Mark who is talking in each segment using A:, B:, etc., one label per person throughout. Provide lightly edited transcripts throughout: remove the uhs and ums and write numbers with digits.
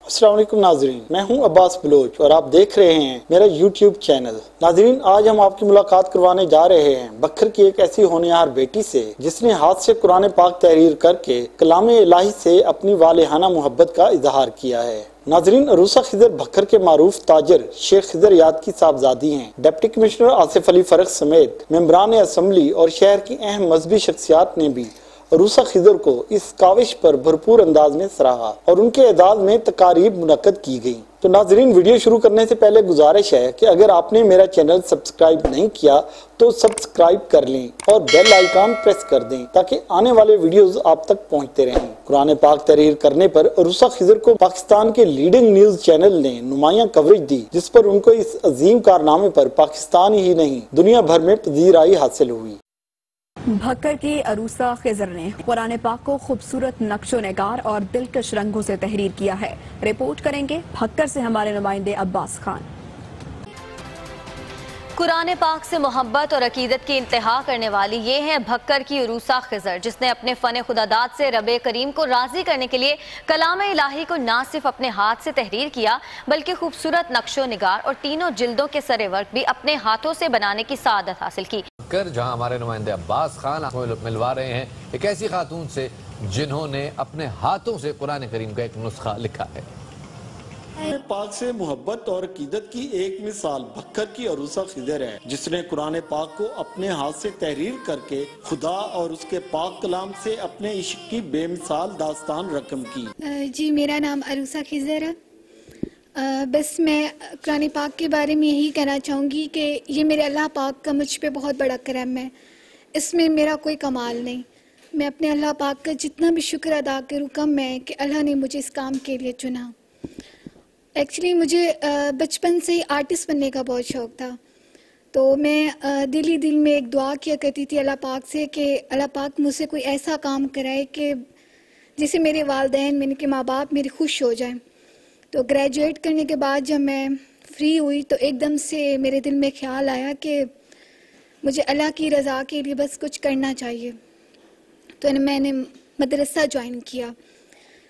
A: अस्सलाम वालेकुम नाजरीन, मैं हूं अब्बास बलोच और आप देख रहे हैं मेरा यूट्यूब चैनल। नाजरीन, आज हम आपकी मुलाकात करवाने जा रहे हैं बकर की एक ऐसी होनहार बेटी से जिसने हाथ से कुरान पाक तहरीर करके कलाम इलाही से अपनी वालिहाना मोहब्बत का इजहार किया है। नाजरीन, अरूसा खिजर बकर के मारूफ ताजर शेख खिजर याद की साहबजादी हैं। डिप्टी कमिश्नर आसिफ अली फरक समेत मेंबरान असम्बली और शहर की अहम मजहबी शख्सियात ने भी अरूसा खिजर को इस काविश पर भरपूर अंदाज में सराहा और उनके एदाद में तकारीब मुनक्कद की गई। तो नाजरीन, वीडियो शुरू करने से पहले गुजारिश है कि अगर आपने मेरा चैनल सब्सक्राइब नहीं किया तो सब्सक्राइब कर लें और बेल आइकन प्रेस कर दें ताकि आने वाले वीडियोस आप तक पहुंचते रहें। कुरान पाक तहरीर करने पर अरूसा खिजर को पाकिस्तान के लीडिंग न्यूज चैनल ने नुमाया कवरेज दी, जिस पर उनको इस अजीम कारनामे पर पाकिस्तान ही नहीं दुनिया भर में पजीराई हासिल हुई।
B: भक्कर की अरूसा खिजर ने कुरान पाक को खूबसूरत नक्शो नगार और दिलकश रंगों से तहरीर किया है। रिपोर्ट करेंगे भक्कर से हमारे नुमाइंदे अब्बास खान।
C: कुरान पाक से मोहब्बत और अकीदत की इंतहा करने वाली ये है भक्कर की अरूसा खिजर, जिसने अपने फन खुदादात से रब करीम को राजी करने के लिए कलाम इलाही को ना सिर्फ अपने हाथ से तहरीर किया बल्कि खूबसूरत नक्शो निगार और तीनों जिल्दों के सरे वर्क भी अपने हाथों से बनाने की सादत हासिल की।
D: जहां हमारे नुमाइंदे अब्बास खान मिलवा रहे हैं एक ऐसी खातून से जिन्होंने अपने हाथों से कुरान करीम का एक नुस्खा लिखा है।
A: पाक से मोहब्बत और अकीदत की एक मिसाल भक्कर की अरूसा खिजर है, जिसने कुरान पाक को अपने हाथ से तहरीर करके खुदा और उसके पाक कलाम से अपने इश्क की बेमिसाल दास्तान रकम की।
E: जी, मेरा नाम अरूसा खिजर है। बस मैं कुरान पाक के बारे में यही कहना चाहूँगी कि ये मेरे अल्लाह पाक का मुझ पे बहुत बड़ा करम है। इसमें मेरा कोई कमाल नहीं। मैं अपने अल्लाह पाक का जितना भी शुक्र अदा करूँ कम है कि अल्लाह ने मुझे इस काम के लिए चुना। एक्चुअली मुझे बचपन से ही आर्टिस्ट बनने का बहुत शौक़ था, तो मैं दिल ही दिल में एक दुआ किया करती थी अल्लाह पाक से कि अल्लाह पाक मुझसे कोई ऐसा काम कराए कि जिससे मेरे वालिदैन, मेरे माँ बाप मेरे खुश हो जाएं। तो ग्रेजुएट करने के बाद जब मैं फ्री हुई तो एकदम से मेरे दिल में ख्याल आया कि मुझे अल्लाह की रज़ा के लिए बस कुछ करना चाहिए। तो मैंने मदरसा ज्वाइन किया,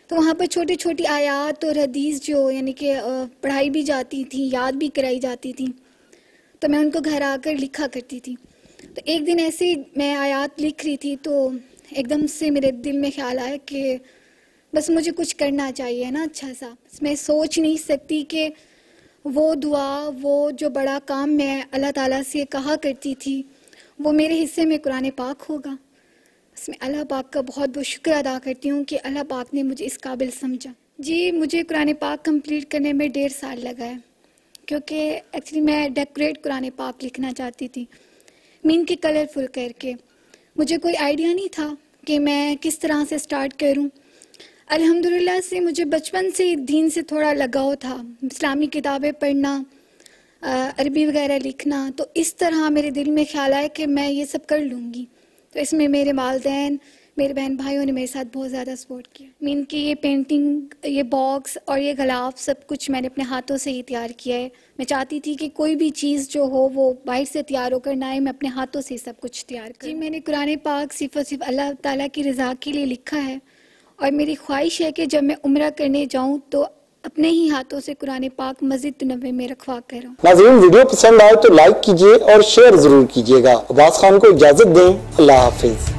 E: तो वहाँ पर छोटी छोटी आयात और हदीस जो यानी कि पढ़ाई भी जाती थी, याद भी कराई जाती थी, तो मैं उनको घर आकर लिखा करती थी। तो एक दिन ऐसे मैं आयात लिख रही थी तो एकदम से मेरे दिल में ख्याल आया कि बस मुझे कुछ करना चाहिए ना अच्छा सा। मैं सोच नहीं सकती कि वो दुआ, वो जो बड़ा काम मैं अल्लाह ताला से कहा करती थी वो मेरे हिस्से में कुरान पाक होगा। मैं अल्लाह पाक का बहुत बहुत शुक्र अदा करती हूँ कि अल्लाह पाक ने मुझे इस काबिल समझा। जी, मुझे कुरान पाक कंप्लीट करने में 1.5 साल लगा है, क्योंकि एक्चुअली मैं डेकोरेट कुरान पाक लिखना चाहती थी, मीन के कलरफुल करके। मुझे कोई आइडिया नहीं था कि मैं किस तरह से स्टार्ट करूँ। अल्हम्दुलिल्लाह से मुझे बचपन से दीन से थोड़ा लगाव था, इस्लामी किताबें पढ़ना, अरबी वगैरह लिखना। तो इस तरह मेरे दिल में ख्याल आया कि मैं ये सब कर लूँगी। तो इसमें मेरे वालिदैन, मेरे बहन भाइयों ने मेरे साथ बहुत ज़्यादा सपोर्ट किया। मीन की ये पेंटिंग, ये बॉक्स और ये गलाफ सब कुछ मैंने अपने हाथों से ही तैयार किया है। मैं चाहती थी कि कोई भी चीज़ जो हो वो बाहर से तैयार होकर ना आए, मैं अपने हाथों से सब कुछ तैयार करूँ। जी, मैंने कुरान पाक सिर्फ और सिर्फ अल्लाह ताला की रज़ा के लिए लिखा है और मेरी ख्वाहिश है कि जब मैं उम्रा करने जाऊं तो अपने ही हाथों से कुरान पाक मस्जिद नबवी में रखवा कर आऊं।
A: नाज़रीन, वीडियो पसंद आए तो लाइक कीजिए और शेयर जरूर कीजिएगा। अब्बास खान को इजाजत दें। अल्लाह हाफिज।